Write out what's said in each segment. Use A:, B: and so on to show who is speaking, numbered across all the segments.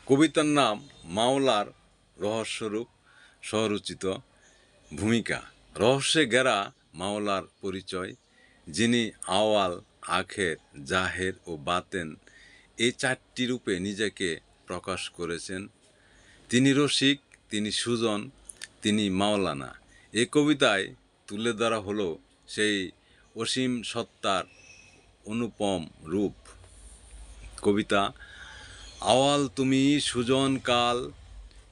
A: কবিতার নাম মাওলার রহস্যরূপ স্বরচিত ভূমিকা। রহস্যে ঘেরা মাওলার পরিচয়, যিনি আওয়াল, আখের, জাহের ও বাতেন এই চারটি রূপে নিজেকে প্রকাশ করেছেন। তিনি রসিক, তিনি সুজন, তিনি মাওলানা। এই কবিতায় তুলে ধরা হলো সেই অসীম সত্তার অনুপম রূপ। কবিতা: আওয়াল তুমি সুজন কাল,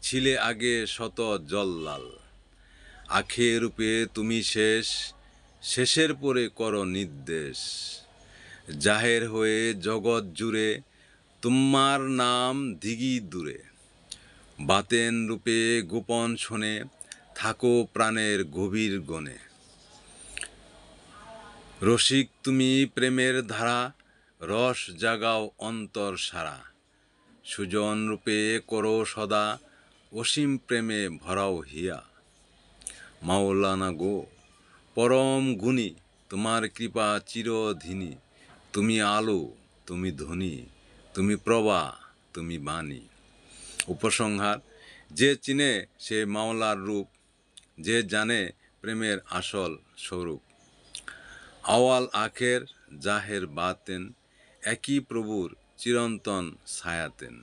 A: ছিলে আগে শত জল্লাল। আখে রূপে তুমি শেষ, শেষের পরে করো নির্দেশ। জাহের হয়ে জগৎ জুড়ে, তোমার নাম দিগি দূরে। বাতেন রূপে গোপন শোনে, থাকো প্রাণের গভীর গণে। রসিক তুমি প্রেমের ধারা, রস জাগাও অন্তর সারা। সুজন রূপে করো সদা, অসীম প্রেমে ভরাও হিয়া। মাওলানা গো পরম গুণী, তোমার কৃপা চিরধিনী। তুমি আলো, তুমি ধ্বনি, তুমি প্রভা, তুমি বাণী। উপসংহার: যে চিনে সে মাওলার রূপ, যে জানে প্রেমের আসল স্বরূপ। আওয়াল আখের, জাহের বাতেন, একই প্রভুর চিরন্তন ছায়াতেন।